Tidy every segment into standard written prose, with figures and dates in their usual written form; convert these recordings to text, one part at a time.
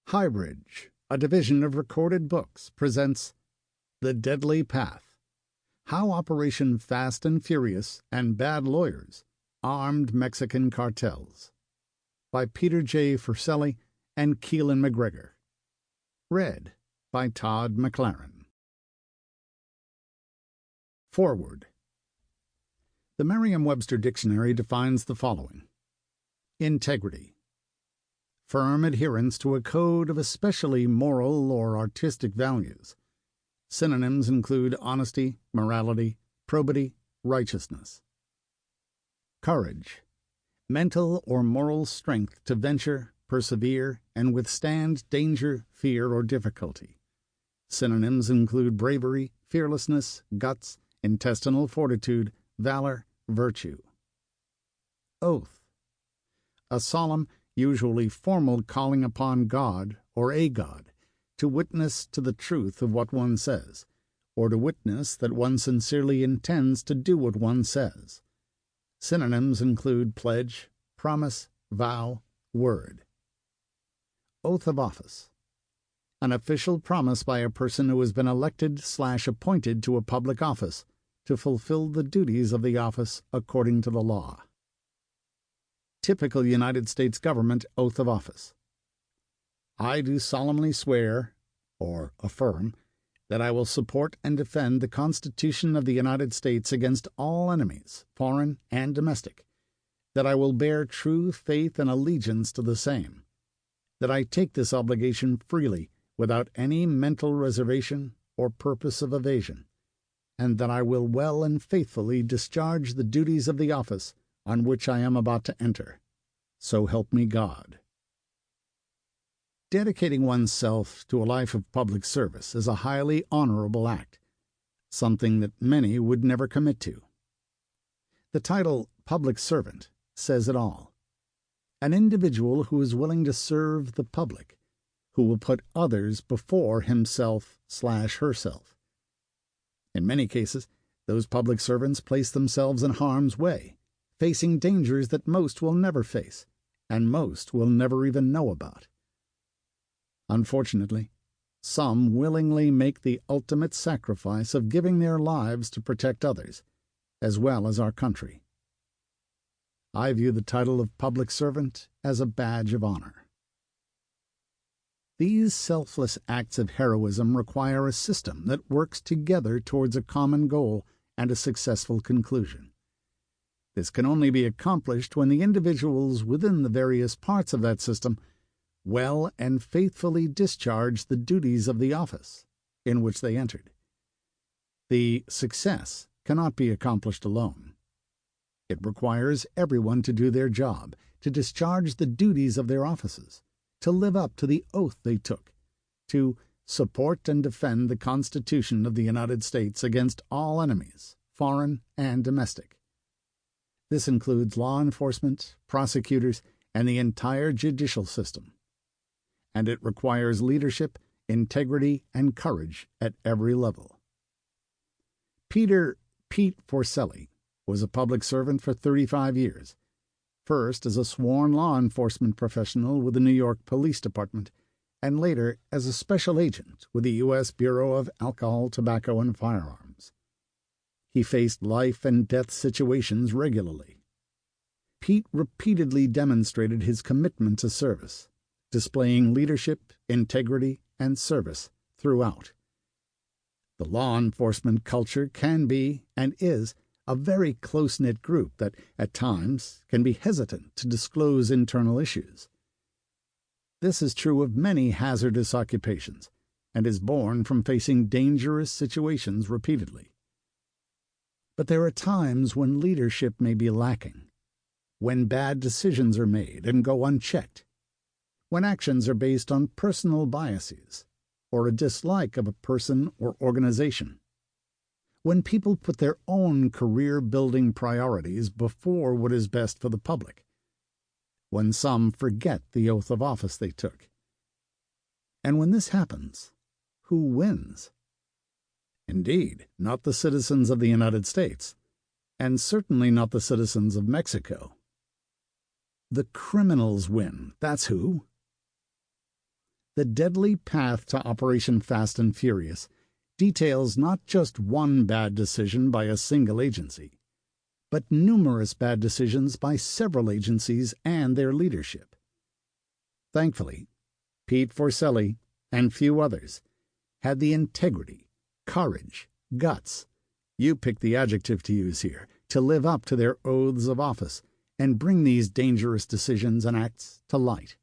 HighBridge, a division of Recorded Books, presents The Deadly Path: How Operation Fast and Furious and Bad Lawyers Armed Mexican Cartels, by Peter J. Forcelli and Keelin Macgregor. Read by Todd Mclaren. Foreword. The Merriam-Webster Dictionary defines the following: integrity, firm adherence to a code of especially moral or artistic values. Synonyms include honesty, morality, probity, righteousness. Courage, mental or moral strength to venture, persevere, and withstand danger, fear, or difficulty. Synonyms include bravery, fearlessness, guts, intestinal fortitude, valor, virtue. Oath, a solemn, usually formal calling upon God or a God to witness to the truth of what one says, or to witness that one sincerely intends to do what one says. Synonyms include pledge, promise, vow, word. Oath of office, an official promise by a person who has been elected/appointed to a public office to fulfill the duties of the office according to the law. Typical United States government oath of office. I do solemnly swear, or affirm, that I will support and defend the Constitution of the United States against all enemies, foreign and domestic, that I will bear true faith and allegiance to the same, that I take this obligation freely without any mental reservation or purpose of evasion, and that I will well and faithfully discharge the duties of the office on which I am about to enter. So help me God. Dedicating oneself to a life of public service is a highly honorable act, something that many would never commit to. The title public servant says it all. An individual who is willing to serve the public, who will put others before himself/herself. In many cases, those public servants place themselves in harm's way, facing dangers that most will never face, and most will never even know about. Unfortunately, some willingly make the ultimate sacrifice of giving their lives to protect others, as well as our country. I view the title of public servant as a badge of honor. These selfless acts of heroism require a system that works together towards a common goal and a successful conclusion. This can only be accomplished when the individuals within the various parts of that system well and faithfully discharge the duties of the office in which they entered. The success cannot be accomplished alone. It requires everyone to do their job, to discharge the duties of their offices, to live up to the oath they took, to support and defend the Constitution of the United States against all enemies, foreign and domestic. This includes law enforcement, prosecutors, and the entire judicial system. And it requires leadership, integrity, and courage at every level. Pete Forcelli was a public servant for 35 years, first as a sworn law enforcement professional with the New York Police Department, and later as a special agent with the U.S. Bureau of Alcohol, Tobacco, and Firearms. He faced life and death situations regularly. Pete repeatedly demonstrated his commitment to service, displaying leadership, integrity, and service throughout. The law enforcement culture can be, and is, a very close-knit group that, at times, can be hesitant to disclose internal issues. This is true of many hazardous occupations, and is born from facing dangerous situations repeatedly. But there are times when leadership may be lacking, when bad decisions are made and go unchecked, when actions are based on personal biases or a dislike of a person or organization, when people put their own career-building priorities before what is best for the public, when some forget the oath of office they took. And when this happens, who wins? Indeed, not the citizens of the United States, and certainly not the citizens of Mexico. The criminals win, that's who. The Deadly Path to Operation Fast and Furious details not just one bad decision by a single agency, but numerous bad decisions by several agencies and their leadership. Thankfully, Pete Forcelli and few others had the integrity, courage, guts, you pick the adjective to use here, to live up to their oaths of office and bring these dangerous decisions and acts to light.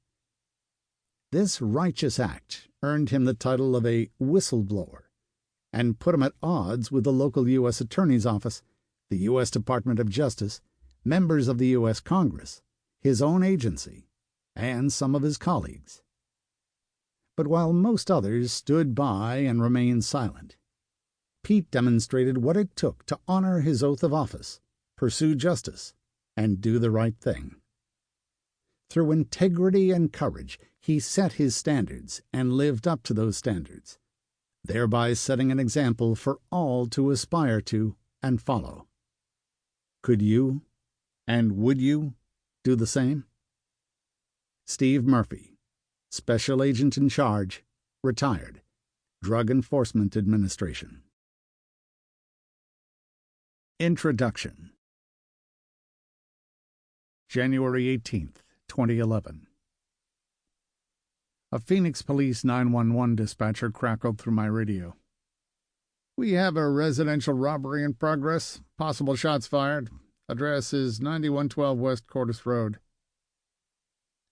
This righteous act earned him the title of a whistleblower and put him at odds with the local U.S. Attorney's Office, the U.S. Department of Justice, members of the U.S. Congress, his own agency, and some of his colleagues. But while most others stood by and remained silent, Pete demonstrated what it took to honor his oath of office, pursue justice, and do the right thing. Through integrity and courage, he set his standards and lived up to those standards, thereby setting an example for all to aspire to and follow. Could you, and would you, do the same? Steve Murphy, Special Agent in Charge, retired, Drug Enforcement Administration. Introduction. January 18th, 2011. A Phoenix Police 911 dispatcher crackled through my radio. "We have a residential robbery in progress. Possible shots fired. Address is 9112 West Cordis Road."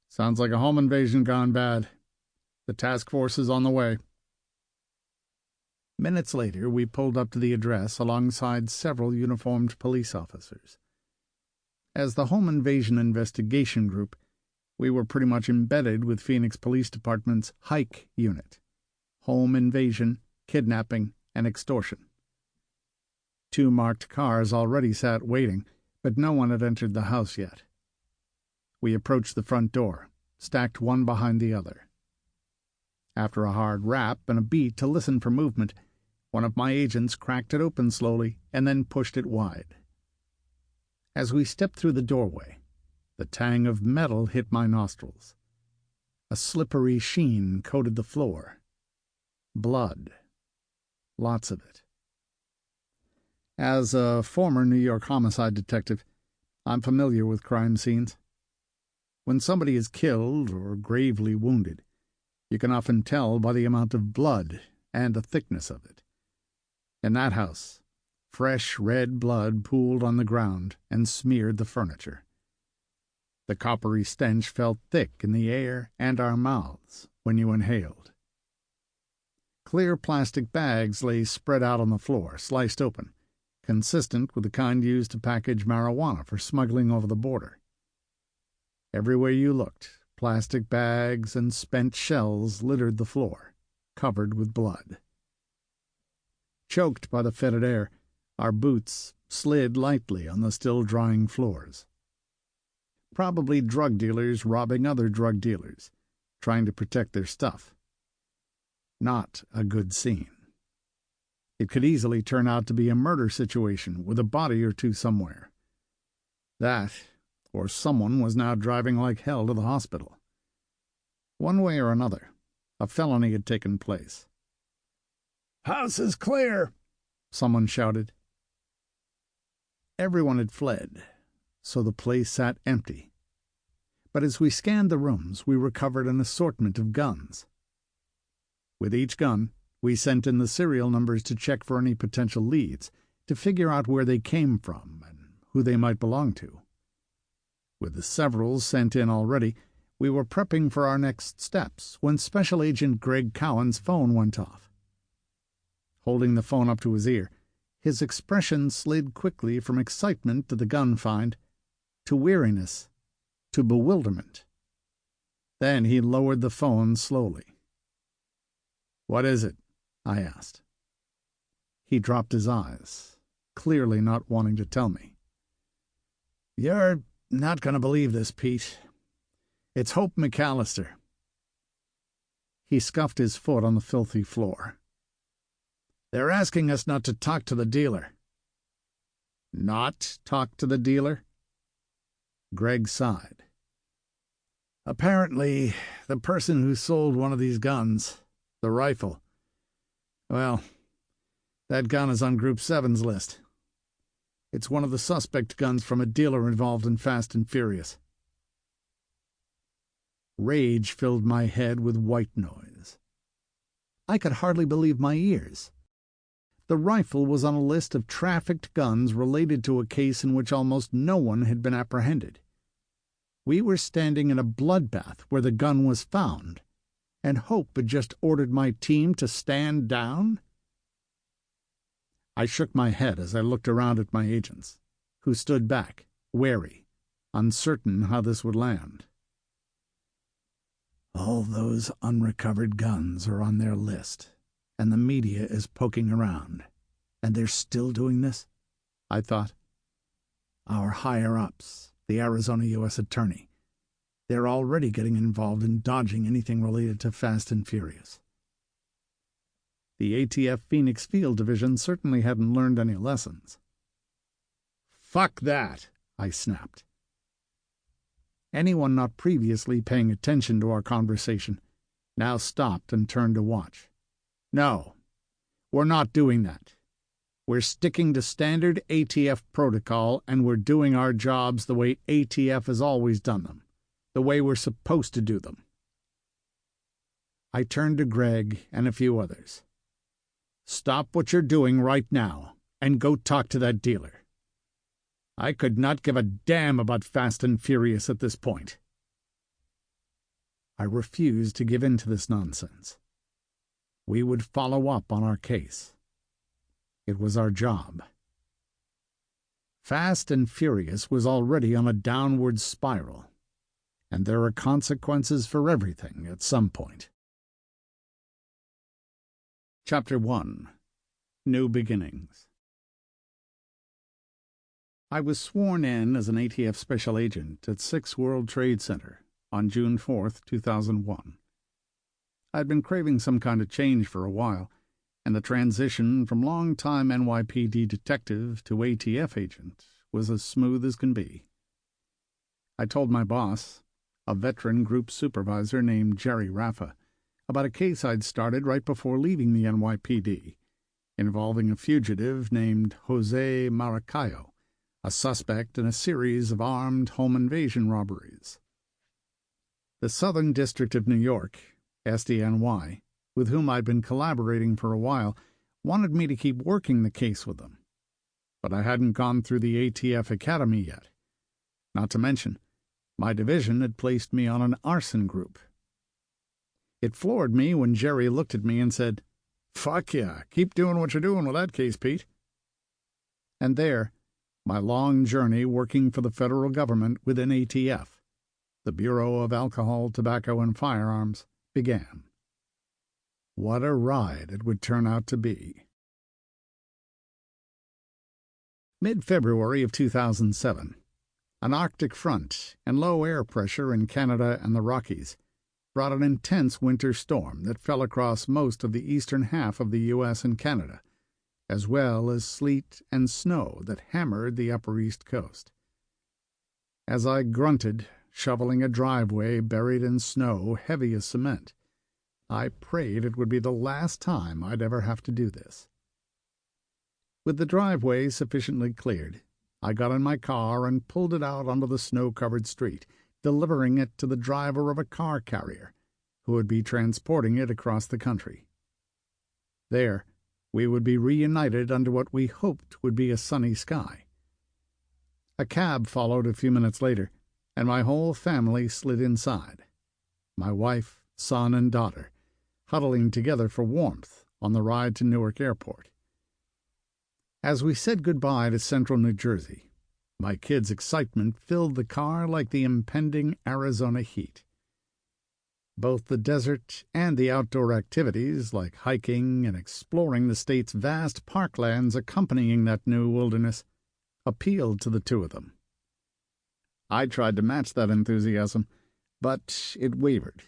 "Sounds like a home invasion gone bad. The task force is on the way." Minutes later, we pulled up to the address alongside several uniformed police officers. As the Home Invasion Investigation Group, we were pretty much embedded with Phoenix Police Department's HIKE unit, Home Invasion, Kidnapping, and Extortion. 2 marked cars already sat waiting, but no one had entered the house yet. We approached the front door, stacked one behind the other. After a hard rap and a beat to listen for movement, one of my agents cracked it open slowly and then pushed it wide. As we stepped through the doorway, the tang of metal hit my nostrils. A slippery sheen coated the floor. Blood. Lots of it. As a former New York homicide detective, I'm familiar with crime scenes. When somebody is killed or gravely wounded, you can often tell by the amount of blood and the thickness of it. In that house, fresh red blood pooled on the ground and smeared the furniture. The coppery stench felt thick in the air and our mouths when you inhaled. Clear plastic bags lay spread out on the floor, sliced open, consistent with the kind used to package marijuana for smuggling over the border. Everywhere you looked, plastic bags and spent shells littered the floor, covered with blood. Choked by the fetid air, our boots slid lightly on the still-drying floors. Probably drug dealers robbing other drug dealers, trying to protect their stuff. Not a good scene. It could easily turn out to be a murder situation with a body or two somewhere. That, or someone was now driving like hell to the hospital. One way or another, a felony had taken place. "House is clear," someone shouted. Everyone had fled, so the place sat empty. But as we scanned the rooms, we recovered an assortment of guns. With each gun, we sent in the serial numbers to check for any potential leads, to figure out where they came from and who they might belong to. With the several sent in already, we were prepping for our next steps when Special Agent Greg Cowan's phone went off. Holding the phone up to his ear, his expression slid quickly from excitement to the gun find, to weariness, to bewilderment. Then he lowered the phone slowly. "What is it?" I asked. He dropped his eyes, clearly not wanting to tell me. "You're not going to believe this, Pete. It's Hope McAllister." He scuffed his foot on the filthy floor. "They're asking us not to talk to the dealer." "Not talk to the dealer?" Greg sighed. Apparently, the person who sold one of these guns, the rifle, well, that gun is on Group 7's list. It's one of the suspect guns from a dealer involved in Fast and Furious. Rage filled my head with white noise. I could hardly believe my ears. The rifle was on a list of trafficked guns related to a case in which almost no one had been apprehended. We were standing in a bloodbath where the gun was found, and Hope had just ordered my team to stand down? I shook my head as I looked around at my agents, who stood back, wary, uncertain how this would land. All those unrecovered guns are on their list, and the media is poking around. And they're still doing this? I thought. Our higher-ups, the Arizona U.S. Attorney, they're already getting involved in dodging anything related to Fast and Furious. The ATF Phoenix Field Division certainly hadn't learned any lessons. "Fuck that!" I snapped. Anyone not previously paying attention to our conversation now stopped and turned to watch. No, we're not doing that. We're sticking to standard ATF protocol, and we're doing our jobs the way ATF has always done them, the way we're supposed to do them. I turned to Greg and a few others. Stop what you're doing right now and go talk to that dealer. I could not give a damn about Fast and Furious at this point. I refused to give in to this nonsense. We would follow up on our case. It was our job. Fast and Furious was already on a downward spiral, and there are consequences for everything at some point. Chapter 1. New Beginnings. I was sworn in as an ATF Special Agent at 6 World Trade Center on June 4, 2001. I'd been craving some kind of change for a while, and the transition from long-time NYPD detective to ATF agent was as smooth as can be. I told my boss, a veteran group supervisor named Jerry Raffa, about a case I'd started right before leaving the NYPD, involving a fugitive named Jose Maracayo, a suspect in a series of armed home invasion robberies. The Southern District of New York, SDNY, with whom I'd been collaborating for a while, wanted me to keep working the case with them. But I hadn't gone through the ATF Academy yet. Not to mention, my division had placed me on an arson group. It floored me when Jerry looked at me and said, "Fuck yeah, keep doing what you're doing with that case, Pete." And there, my long journey working for the federal government within ATF, the Bureau of Alcohol, Tobacco, and Firearms, began. What a ride it would turn out to be. Mid-February of 2007, an Arctic front and low air pressure in Canada and the Rockies brought an intense winter storm that fell across most of the eastern half of the U.S. and Canada, as well as sleet and snow that hammered the upper East Coast. As I grunted, shoveling a driveway buried in snow heavy as cement, I prayed it would be the last time I'd ever have to do this. With the driveway sufficiently cleared, I got in my car and pulled it out onto the snow-covered street, delivering it to the driver of a car carrier, who would be transporting it across the country. There, we would be reunited under what we hoped would be a sunny sky. A cab followed a few minutes later, and my whole family slid inside. My wife, son, and daughter, huddling together for warmth on the ride to Newark Airport. As we said goodbye to central New Jersey, my kids' excitement filled the car like the impending Arizona heat. Both the desert and the outdoor activities like hiking and exploring the state's vast parklands accompanying that new wilderness appealed to the two of them. I tried to match that enthusiasm, but it wavered.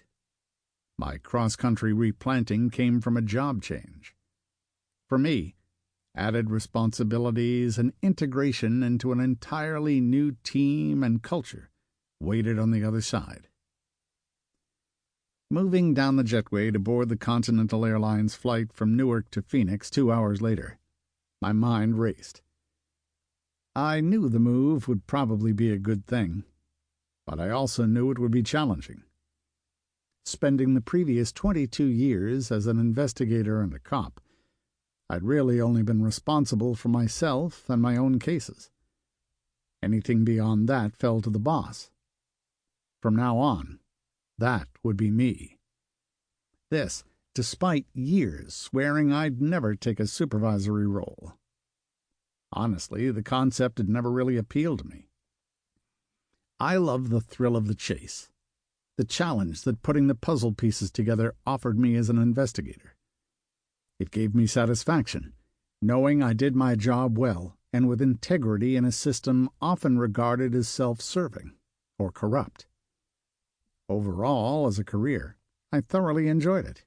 My cross-country replanting came from a job change. For me, added responsibilities and integration into an entirely new team and culture waited on the other side. moving down the jetway to board the Continental Airlines flight from Newark to Phoenix 2 hours later. My mind raced. I knew the move would probably be a good thing, but I also knew it would be challenging. Spending the previous 22 years as an investigator and a cop, I'd really only been responsible for myself and my own cases. Anything beyond that fell to the boss. From now on, that would be me. This, despite years swearing I'd never take a supervisory role. Honestly, the concept had never really appealed to me. I loved the thrill of the chase, the challenge that putting the puzzle pieces together offered me as an investigator. It gave me satisfaction, knowing I did my job well and with integrity in a system often regarded as self-serving or corrupt. Overall, as a career, I thoroughly enjoyed it,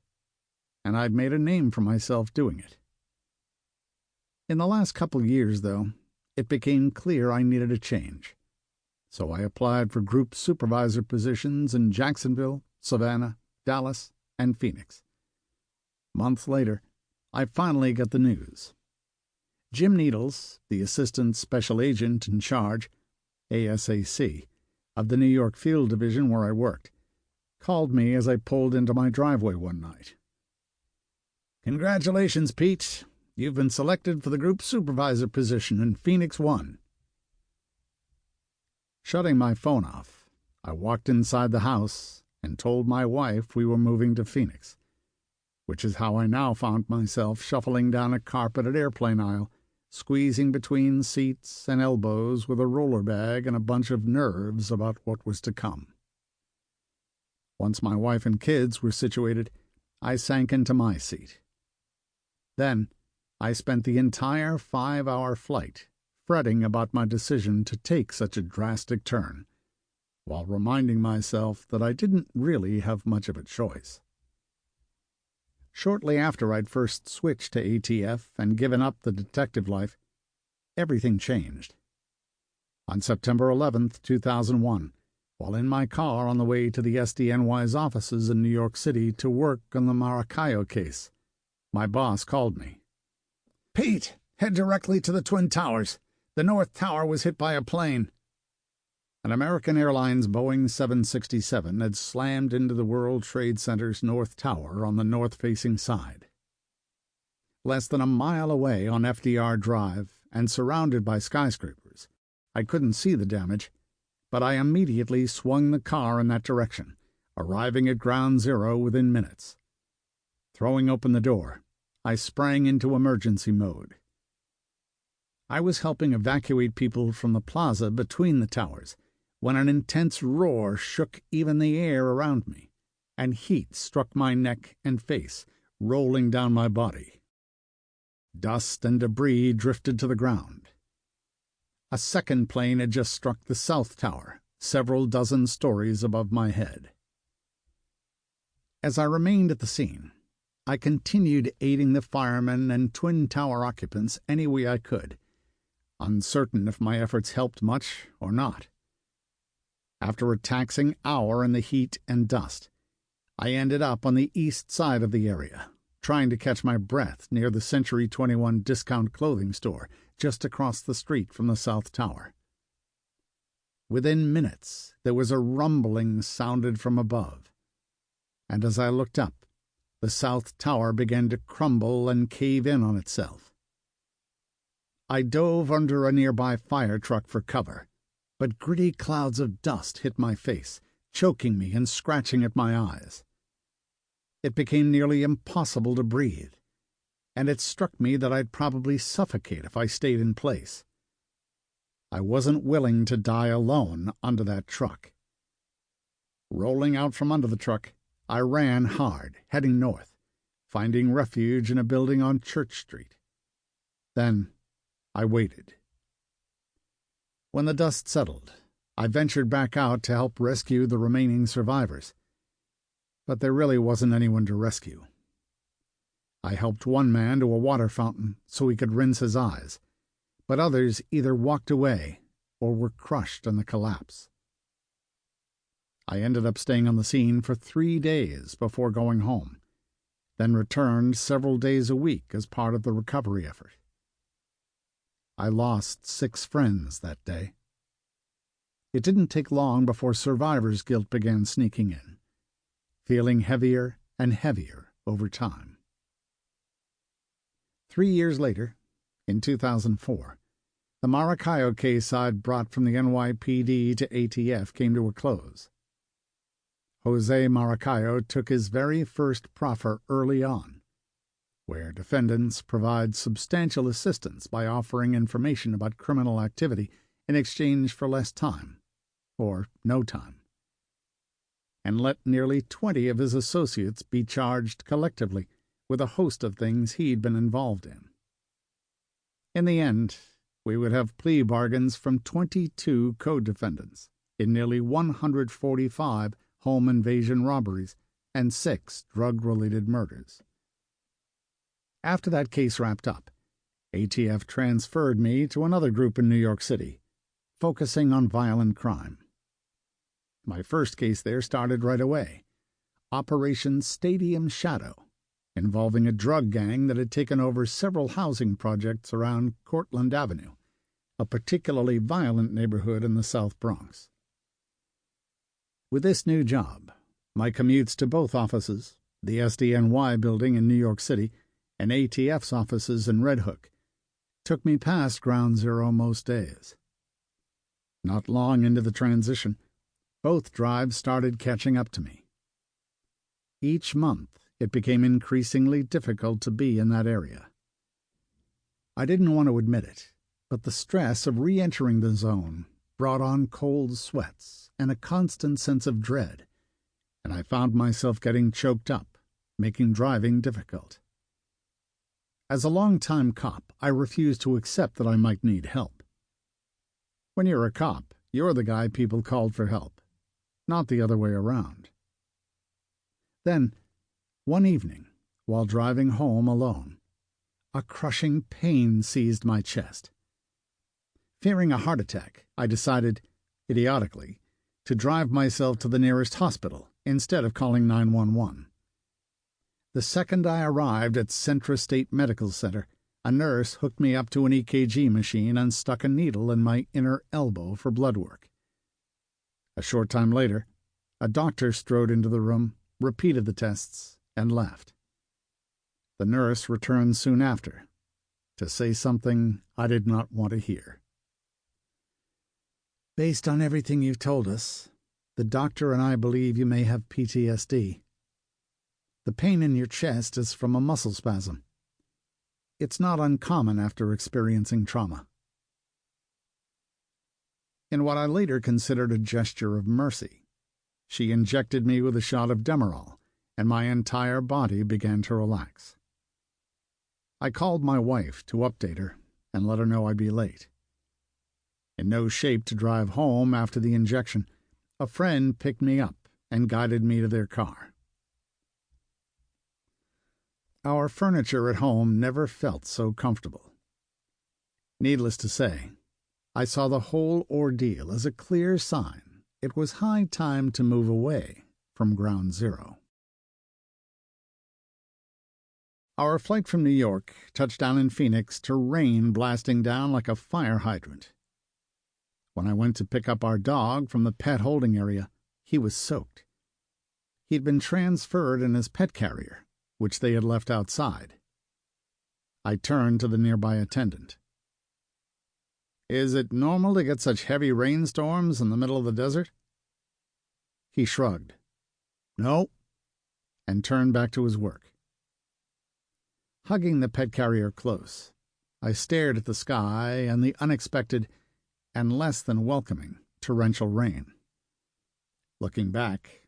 and I'd made a name for myself doing it. In the last couple years, though, it became clear I needed a change, so I applied for group supervisor positions in Jacksonville, Savannah, Dallas, and Phoenix. Months later, I finally got the news. Jim Needles, the Assistant Special Agent in charge, ASAC, of the New York Field Division where I worked, called me as I pulled into my driveway one night. "Congratulations, Pete. You've been selected for the group supervisor position in Phoenix 1. Shutting my phone off, I walked inside the house and told my wife we were moving to Phoenix, which is how I now found myself shuffling down a carpeted airplane aisle, squeezing between seats and elbows with a roller bag and a bunch of nerves about what was to come. Once my wife and kids were situated, I sank into my seat. Then I spent the entire 5-hour flight fretting about my decision to take such a drastic turn, while reminding myself that I didn't really have much of a choice. Shortly after I'd first switched to ATF and given up the detective life, everything changed. On September 11th, 2001, while in my car on the way to the SDNY's offices in New York City to work on the Maracaibo case, my boss called me. "Pete, head directly to the Twin Towers. The North Tower was hit by a plane." An American Airlines Boeing 767 had slammed into the World Trade Center's North Tower on the north-facing side. Less than a mile away on FDR Drive and surrounded by skyscrapers, I couldn't see the damage, but I immediately swung the car in that direction, arriving at Ground Zero within minutes. Throwing open the door, I sprang into emergency mode. I was helping evacuate people from the plaza between the towers when an intense roar shook even the air around me, and heat struck my neck and face, rolling down my body. Dust and debris drifted to the ground. A second plane had just struck the South Tower, several dozen stories above my head. As I remained at the scene, I continued aiding the firemen and Twin Tower occupants any way I could, uncertain if my efforts helped much or not. After a taxing hour in the heat and dust, I ended up on the east side of the area, trying to catch my breath near the Century 21 discount clothing store just across the street from the South Tower. Within minutes, there was a rumbling sounded from above, and as I looked up, the South Tower began to crumble and cave in on itself. I dove under a nearby fire truck for cover, but gritty clouds of dust hit my face, choking me and scratching at my eyes. It became nearly impossible to breathe, and it struck me that I'd probably suffocate if I stayed in place. I wasn't willing to die alone under that truck. Rolling out from under the truck, I ran hard, heading north, finding refuge in a building on Church Street. Then I waited. When the dust settled, I ventured back out to help rescue the remaining survivors. But there really wasn't anyone to rescue. I helped one man to a water fountain so he could rinse his eyes, but others either walked away or were crushed in the collapse. I ended up staying on the scene for 3 days before going home, then returned several days a week as part of the recovery effort. I lost 6 friends that day. It didn't take long before survivor's guilt began sneaking in, feeling heavier and heavier over time. 3 years later, in 2004, the Maracaibo case I'd brought from the NYPD to ATF came to a close. Jose Maracaibo took his very first proffer early on, where defendants provide substantial assistance by offering information about criminal activity in exchange for less time, or no time, and let nearly 20 of his associates be charged collectively with a host of things he'd been involved in. In the end, we would have plea bargains from 22 co-defendants in nearly 145 home invasion robberies and 6 drug-related murders. After that case wrapped up, ATF transferred me to another group in New York City, focusing on violent crime. My first case there started right away, Operation Stadium Shadow, involving a drug gang that had taken over several housing projects around Cortlandt Avenue, a particularly violent neighborhood in the South Bronx. With this new job, my commutes to both offices, the SDNY building in New York City and ATF's offices in Red Hook, took me past Ground Zero most days. Not long into the transition, both drives started catching up to me. Each month, it became increasingly difficult to be in that area. I didn't want to admit it, but the stress of re-entering the zone brought on cold sweats and a constant sense of dread, and I found myself getting choked up, making driving difficult. As a long-time cop, I refused to accept that I might need help. When you're a cop, you're the guy people called for help, not the other way around. Then, one evening, while driving home alone, a crushing pain seized my chest. Fearing a heart attack, I decided, idiotically, to drive myself to the nearest hospital instead of calling 911. The second I arrived at Centra State Medical Center, a nurse hooked me up to an EKG machine and stuck a needle in my inner elbow for blood work. A short time later, a doctor strode into the room, repeated the tests, and left. The nurse returned soon after, to say something I did not want to hear. Based on everything you've told us, the doctor and I believe you may have PTSD. The pain in your chest is from a muscle spasm. It's not uncommon after experiencing trauma. In what I later considered a gesture of mercy, she injected me with a shot of Demerol, and my entire body began to relax. I called my wife to update her and let her know I'd be late. In no shape to drive home after the injection, a friend picked me up and guided me to their car. Our furniture at home never felt so comfortable. Needless to say, I saw the whole ordeal as a clear sign it was high time to move away from Ground Zero. Our flight from New York touched down in Phoenix to rain blasting down like a fire hydrant. When I went to pick up our dog from the pet holding area, he was soaked. He'd been transferred in his pet carrier, which they had left outside. I turned to the nearby attendant. "Is it normal to get such heavy rainstorms in the middle of the desert?" He shrugged. "No," and turned back to his work. Hugging the pet carrier close, I stared at the sky and the unexpected and less than welcoming torrential rain. Looking back,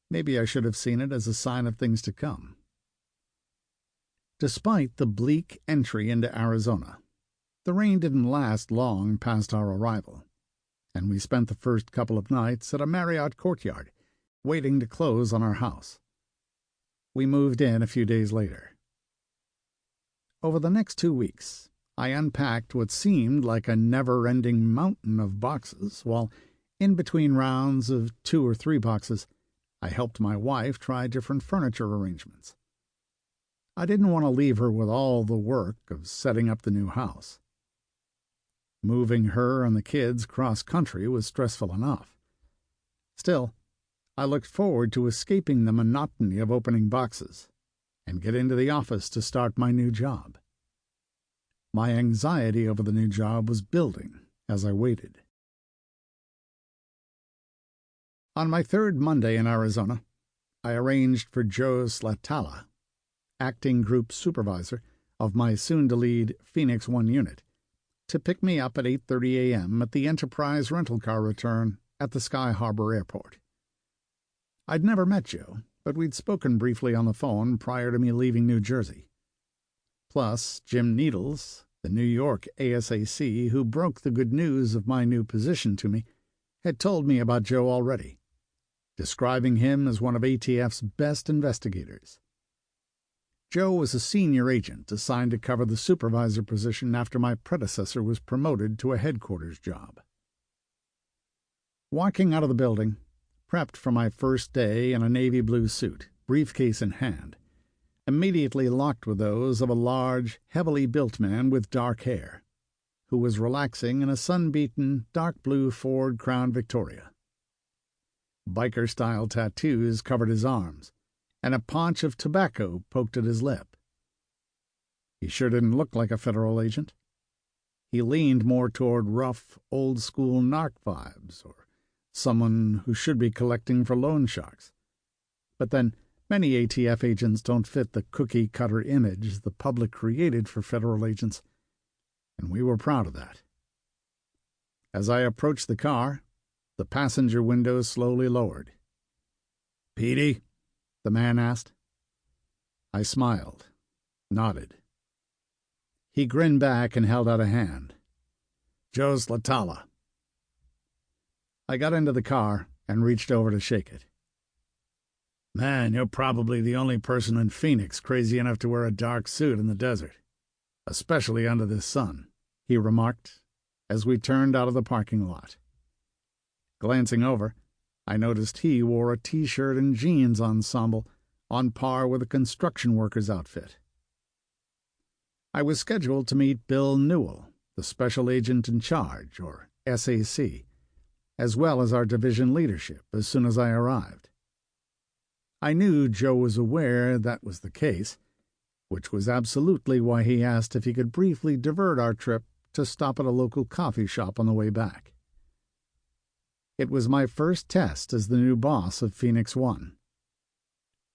maybe I should have seen it as a sign of things to come. Despite the bleak entry into Arizona, the rain didn't last long past our arrival, and we spent the first couple of nights at a Marriott courtyard, waiting to close on our house. We moved in a few days later. Over the next 2 weeks, I unpacked what seemed like a never-ending mountain of boxes while In between rounds of 2 or 3 boxes, I helped my wife try different furniture arrangements. I didn't want to leave her with all the work of setting up the new house. Moving her and the kids cross-country was stressful enough. Still, I looked forward to escaping the monotony of opening boxes and get into the office to start my new job. My anxiety over the new job was building as I waited. On my 3rd Monday in Arizona, I arranged for Joe Slatala, acting group supervisor of my soon-to-lead Phoenix 1 unit, to pick me up at 8:30 a.m. at the Enterprise rental car return at the Sky Harbor Airport. I'd never met Joe, but we'd spoken briefly on the phone prior to me leaving New Jersey. Plus, Jim Needles, the New York ASAC who broke the good news of my new position to me, had told me about Joe already, describing him as one of ATF's best investigators. Joe was a senior agent assigned to cover the supervisor position after my predecessor was promoted to a headquarters job. Walking out of the building, prepped for my first day in a navy blue suit, briefcase in hand, immediately locked with those of a large, heavily built man with dark hair, who was relaxing in a sun-beaten, dark blue Ford Crown Victoria. Biker-style tattoos covered his arms, and a paunch of tobacco poked at his lip. He sure didn't look like a federal agent. He leaned more toward rough, old-school narc vibes, or someone who should be collecting for loan sharks. But then, many ATF agents don't fit the cookie-cutter image the public created for federal agents, and we were proud of that. As I approached the car, the passenger window slowly lowered. "Petey?" the man asked. I smiled, nodded. He grinned back and held out a hand. "Joe Slatala." I got into the car and reached over to shake it. "Man, you're probably the only person in Phoenix crazy enough to wear a dark suit in the desert, especially under this sun," he remarked as we turned out of the parking lot. Glancing over, I noticed he wore a T-shirt and jeans ensemble on par with a construction worker's outfit. I was scheduled to meet Bill Newell, the Special Agent in Charge, or SAC, as well as our division leadership, as soon as I arrived. I knew Joe was aware that was the case, which was absolutely why he asked if he could briefly divert our trip to stop at a local coffee shop on the way back. It was my first test as the new boss of Phoenix 1.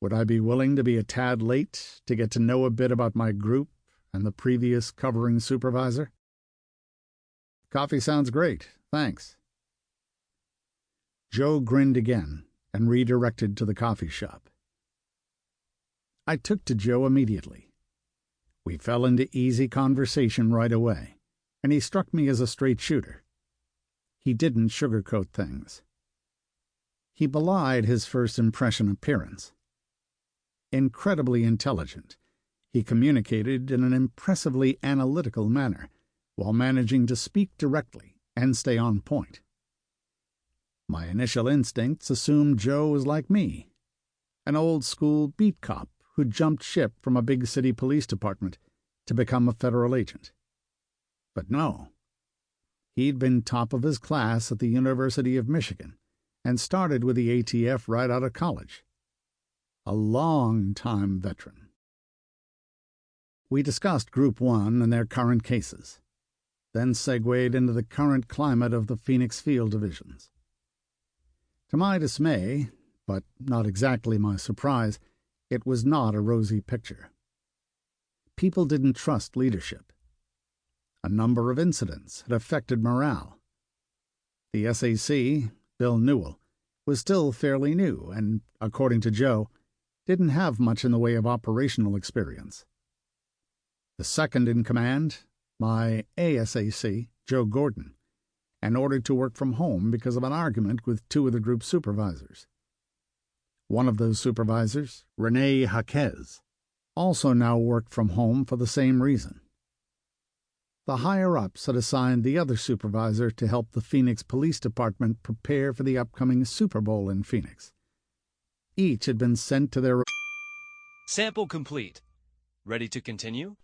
Would I be willing to be a tad late to get to know a bit about my group and the previous covering supervisor? "Coffee sounds great, thanks." Joe grinned again and redirected to the coffee shop. I took to Joe immediately. We fell into easy conversation right away, and he struck me as a straight shooter. He didn't sugarcoat things. He belied his first impression appearance. Incredibly intelligent, he communicated in an impressively analytical manner, while managing to speak directly and stay on point. My initial instincts assumed Joe was like me, an old-school beat cop who jumped ship from a big city police department to become a federal agent. But no. He'd been top of his class at the University of Michigan and started with the ATF right out of college. A long-time veteran. We discussed Group 1 and their current cases, then segued into the current climate of the Phoenix Field divisions. To my dismay, but not exactly my surprise, it was not a rosy picture. People didn't trust leadership. A number of incidents had affected morale. The SAC, Bill Newell, was still fairly new and, according to Joe, didn't have much in the way of operational experience. The second in command, my ASAC, Joe Gordon, and ordered to work from home because of an argument with 2 of the group supervisors. One of those supervisors, Renee Jaquez, also now worked from home for the same reason. The higher-ups had assigned the other supervisor to help the Phoenix Police Department prepare for the upcoming Super Bowl in Phoenix. Each had been sent to their... Sample complete. Ready to continue?